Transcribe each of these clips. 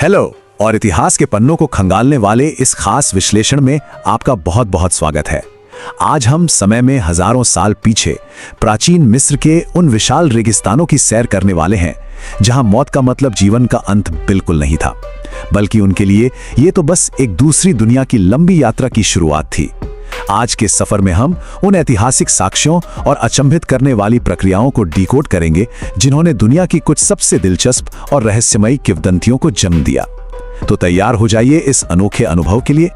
Hello और इतिहास के पन्नों को खंगालने वाले इस खास विश्लेषण में आपका बहुत बहुत स्वागत है। आज हम समय में हजारों साल पीछे प्राचीन मिस्र के उन विशाल रेगिस्तानों की सैर करने वाले हैं, जहां मौत का मतलब जीवन का अंत बिल्कुल नहीं था, बल्कि उनके लिए ये तो बस एक दूसरी दुनिया की लंबी यात्रा की शुरुआत थी। आज के सफर में हम उन ऐतिहासिक साक्ष्यों और अचंभित करने वाली प्रक्रियाओं को डिकोड करेंगे, जिन्होंने दुनिया की कुछ सबसे दिलचस्प और रहस्यमयी किंवदंतियों को जन्म दिया। तो तैयार हो जाइए इस अनोखे अनुभव के लिए।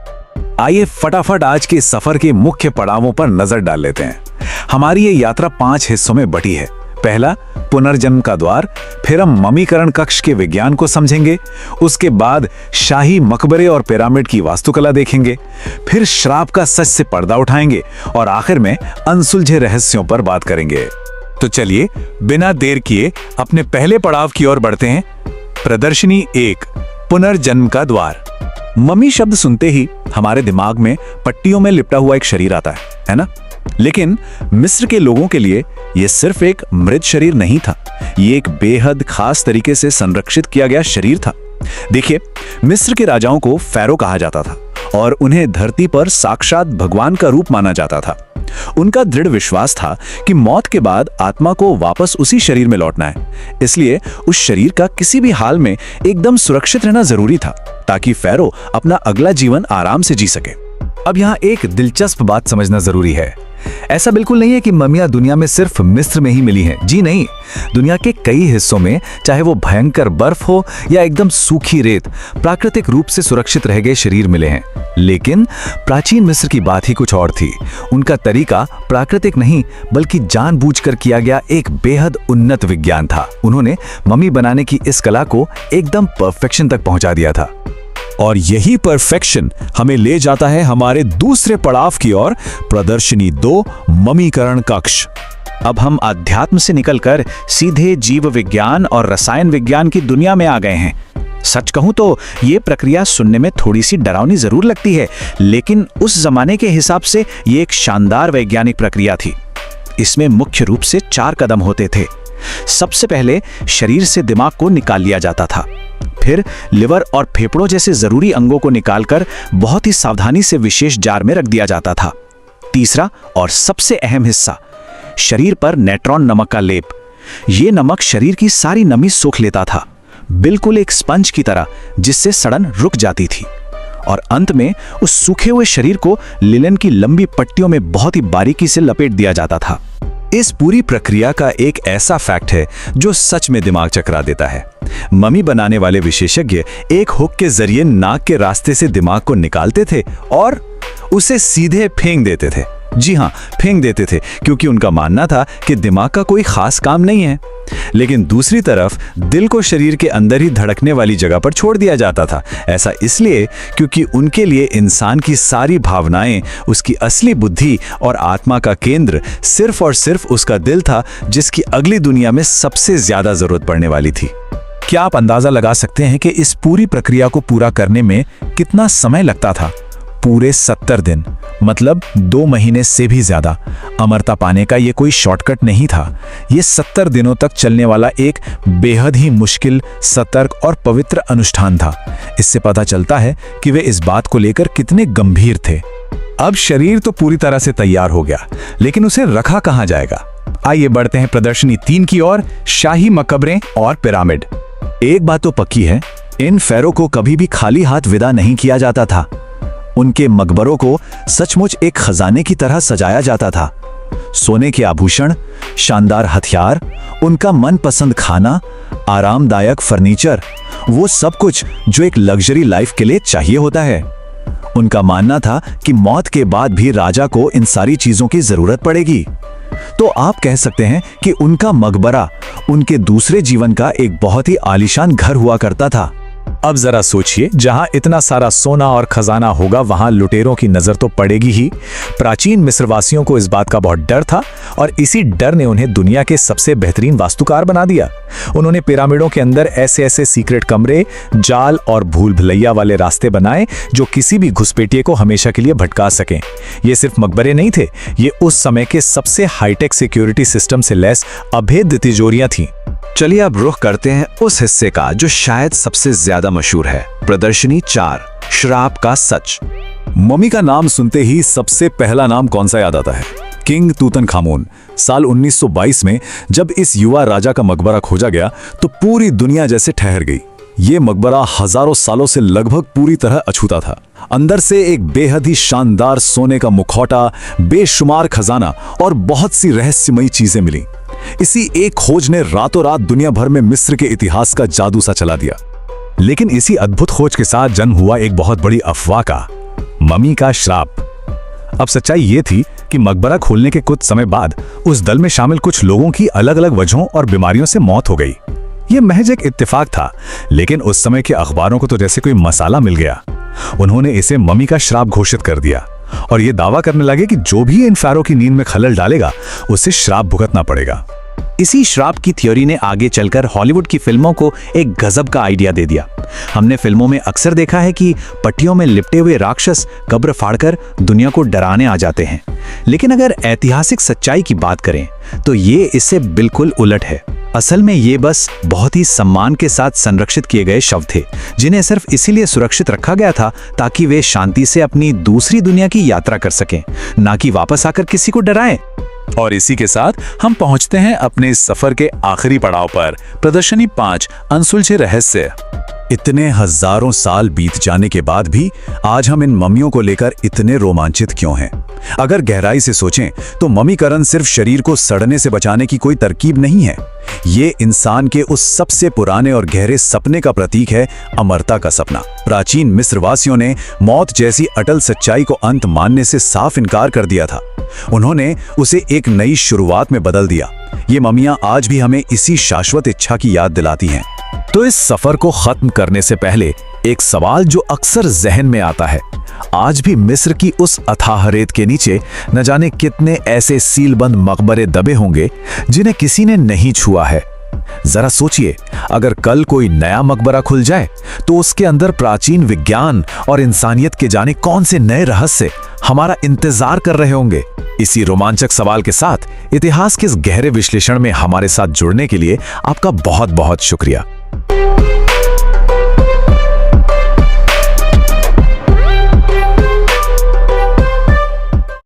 आइए फटाफट आज के सफर के मुख्य पड़ावों पर नजर डाल लेते हैं। हमारी ये यात्रा 5 हिस्सों में बटी है। पहला, पुनर्जन्म का द्वार। फिर हम ममीकरण कक्ष के विज्ञान को समझेंगे। उसके बाद शाही मकबरे और पिरामिड की वास्तुकला देखेंगे। फिर श्राप का सच से पर्दा उठाएंगे और आखिर में अनसुलझे रहस्यों पर बात करेंगे। तो चलिए बिना देर किए अपने पहले पड़ाव की ओर बढ़ते हैं। प्रदर्शनी 1, पुनर्जन्म का द्वार। मम्मी शब्द सुनते ही हमारे दिमाग में पट्टियों में लिपटा हुआ एक शरीर आता है ना? लेकिन मिस्र के लोगों के लिए यह सिर्फ एक मृत शरीर नहीं था, ये एक बेहद खास तरीके से संरक्षित किया गया शरीर था। देखिए, मिस्र के राजाओं को फैरो कहा जाता था और उन्हें धरती पर साक्षात भगवान का रूप माना जाता था। उनका दृढ़ विश्वास था कि मौत के बाद आत्मा को वापस उसी शरीर में लौटना है, इसलिए उस शरीर का किसी भी हाल में एकदम सुरक्षित रहना जरूरी था, ताकि फैरो अपना अगला जीवन आराम से जी सके। अब यहाँ एक दिलचस्प बात समझना जरूरी है। ऐसा बिल्कुल नहीं है कि ममियां दुनिया में सिर्फ मिस्र में ही मिली हैं। जी नहीं, दुनिया के कई हिस्सों में, चाहे वो भयंकर बर्फ हो या एकदम सूखी रेत, प्राकृतिक रूप से सुरक्षित रह गए शरीर मिले हैं। लेकिन प्राचीन मिस्र की बात ही कुछ और थी। उनका तरीका प्राकृतिक नहीं बल्कि जानबूझकर किया गया एक बेहद उन्नत विज्ञान था। उन्होंने मम्मी बनाने की इस कला को एकदम परफेक्शन तक पहुंचा दिया था। और यही परफेक्शन हमें ले जाता है हमारे दूसरे पड़ाव की ओर, प्रदर्शनी 2, ममीकरण कक्ष। अब हम अध्यात्म से निकलकर सीधे जीव विज्ञान और रसायन विज्ञान की दुनिया में आ गए हैं। सच कहूं तो ये प्रक्रिया सुनने में थोड़ी सी डरावनी जरूर लगती है, लेकिन उस जमाने के हिसाब से ये एक शानदार वैज्ञानिक प्रक्रिया थी। इसमें मुख्य रूप से 4 कदम होते थे। सबसे पहले शरीर से दिमाग को निकाल लिया जाता था। फिर लिवर और फेफड़ों जैसे जरूरी अंगों को निकालकर बहुत ही सावधानी से विशेष जार में रख दिया जाता था। तीसरा और सबसे अहम हिस्सा, शरीर पर नेट्रॉन नमक का लेप। यह नमक शरीर की सारी नमी सोख लेता था, बिल्कुल एक स्पंज की तरह, जिससे सड़न रुक जाती थी। और अंत में उस सूखे हुए शरीर को लिनन की लंबी पट्टियों में बहुत ही बारीकी से लपेट दिया जाता था। इस पूरी प्रक्रिया का एक ऐसा फैक्ट है जो सच में दिमाग चकरा देता है। मम्मी बनाने वाले विशेषज्ञ एक हुक के जरिए नाक के रास्ते से दिमाग को निकालते थे और उसे सीधे फेंक देते थे। जी हाँ, फेंक देते थे, क्योंकि उनका मानना था कि दिमाग का कोई खास काम नहीं है। लेकिन दूसरी तरफ दिल को शरीर के अंदर ही धड़कने वाली जगह पर छोड़ दिया जाता था। ऐसा इसलिए क्योंकि उनके लिए इंसान की सारी भावनाएं, उसकी असली बुद्धि और आत्मा का केंद्र सिर्फ और सिर्फ उसका दिल था, जिसकी अगली दुनिया में सबसे ज्यादा जरूरत पड़ने वाली थी। क्या आप अंदाजा लगा सकते हैं कि इस पूरी प्रक्रिया को पूरा करने में कितना समय लगता था? पूरे 70 दिन, मतलब 2 महीने से भी ज्यादा। अमरता पाने का ये कोई शॉर्टकट नहीं था। ये 70 दिनों तक चलने वाला एक बेहद ही मुश्किल, सतर्क और पवित्र अनुष्ठान था। इससे पता चलता है कि वे इस बात को लेकर कितने गंभीर थे। अब शरीर तो पूरी तरह से तैयार हो गया, लेकिन उसे रखा कहाँ जाएगा? आइए बढ़ते हैं प्रदर्शनी 3 की ओर, शाही मकबरे और पिरामिड। एक बात तो पक्की है, इन फैरो को कभी भी खाली हाथ विदा नहीं किया जाता था। उनके मकबरों को सचमुच एक खजाने की तरह सजाया जाता था। सोने के आभूषण, शानदार हथियार, उनका मनपसंद खाना, आरामदायक फर्नीचर, वो सब कुछ जो एक लग्जरी लाइफ के लिए चाहिए होता है। उनका मानना था कि मौत के बाद भी राजा को इन सारी चीजों की जरूरत पड़ेगी। तो आप कह सकते हैं कि उनका मकबरा उनके दूसरे जीवन का एक बहुत ही आलीशान घर हुआ करता था। अब जरा सोचिए, जहां इतना सारा सोना और खजाना होगा, वहां लुटेरों की नजर तो पड़ेगी ही। प्राचीन मिस्रवासियों को इस बात का बहुत डर था और इसी डर ने उन्हें दुनिया के सबसे बेहतरीन वास्तुकार बना दिया। उन्होंने पिरामिडों के अंदर ऐसे ऐसे सीक्रेट कमरे, जाल और भूल भुलैया वाले रास्ते बनाए जो किसी भी घुसपैठिए को हमेशा के लिए भटका सकें। ये सिर्फ मकबरे नहीं थे, ये उस समय के सबसे हाईटेक सिक्योरिटी सिस्टम से लैस अभेद्य तिजोरियां थीं। चलिए अब रुख करते हैं उस हिस्से का जो शायद सबसे ज्यादा मशहूर है। प्रदर्शनी 4, श्राप का सच। मम्मी का नाम सुनते ही सबसे पहला नाम कौन सा याद आता है? King Tutankhamun. साल 1922 में जब इस युवा राजा का मकबरा खोजा गया तो पूरी दुनिया जैसे ठहर गई। ये मकबरा हजारों सालों से लगभग पूरी तरह अछूता था। अंदर से एक बेहद ही शानदार सोने का मुखौटा, बेशुमार खजाना और बहुत सी रहस्यमयी चीजें मिली। इसी एक खोज ने रातों रात दुनिया भर में मिस्र के इतिहास का जादू सा चला दिया। लेकिन इसी अद्भुत खोज के साथ जन्म हुआ एक बहुत बड़ी अफवाह का, मम्मी का श्राप। अब सच्चाई ये थी कि मकबरा खोलने के कुछ समय बाद उस दल में शामिल कुछ लोगों की अलग अलग वजहों और बीमारियों से मौत हो गई। ये महज एक इत्तेफाक था, लेकिन उस समय के अखबारों को तो जैसे कोई मसाला मिल गया। उन्होंने इसे मम्मी का श्राप घोषित कर दिया और ये दावा करने लगे कि जो भी इन फैरो की नींद में खलल डालेगा उसे श्राप भुगतना पड़ेगा। इसी श्राप की थ्योरी ने आगे चलकर हॉलीवुड की फिल्मों को एक गजब का आइडिया दे दिया। हमने फिल्मों में अक्सर देखा है कि पट्टियों में लिपटे हुए राक्षस कब्र फाड़कर दुनिया को डराने आ जाते हैं, लेकिन अगर ऐतिहासिक सच्चाई की बात करें तो ये इससे बिल्कुल उलट है। असल में ये बस बहुत ही सम्मान के साथ संरक्षित किए गए शव थे, जिन्हें सिर्फ इसीलिए सुरक्षित रखा गया था ताकि वे शांति से अपनी दूसरी दुनिया की यात्रा कर सकें, ना कि वापस आकर किसी को डराएं। और इसी के साथ हम पहुंचते हैं अपने इस सफर के आखिरी पड़ाव पर, प्रदर्शनी 5, अनसुलझे रहस्य। इतने हजारों साल बीत जाने के बाद भी आज हम इन मम्मियों को लेकर इतने रोमांचित क्यों हैं? अगर गहराई से सोचें तो मम्मीकरण सिर्फ शरीर को सड़ने से बचाने की कोई तरकीब नहीं है। ये इंसान के उस सबसे पुराने और गहरे सपने का प्रतीक है, अमरता का सपना। प्राचीन मिस्रवासियों ने मौत जैसी अटल सच्चाई को अंत मानने से साफ इनकार कर दिया था। उन्होंने उसे एक नई शुरुआत में बदल दिया। ये मम्मियां आज भी हमें इसी शाश्वत इच्छा की याद दिलाती हैं। तो इस सफर को खत्म करने से पहले एक सवाल जो अक्सर जहन में आता है, आज भी मिस्र की उस अथाह रेत के नीचे न जाने कितने ऐसे सीलबंद मकबरे दबे होंगे जिन्हें किसी ने नहीं छुआ है। जरा सोचिए, अगर कल कोई नया मकबरा खुल जाए तो उसके अंदर प्राचीन विज्ञान और इंसानियत के जाने कौन से नए रहस्य हमारा इंतजार कर रहे होंगे। इसी रोमांचक सवाल के साथ इतिहास के इस गहरे विश्लेषण में हमारे साथ जुड़ने के लिए आपका बहुत बहुत शुक्रिया।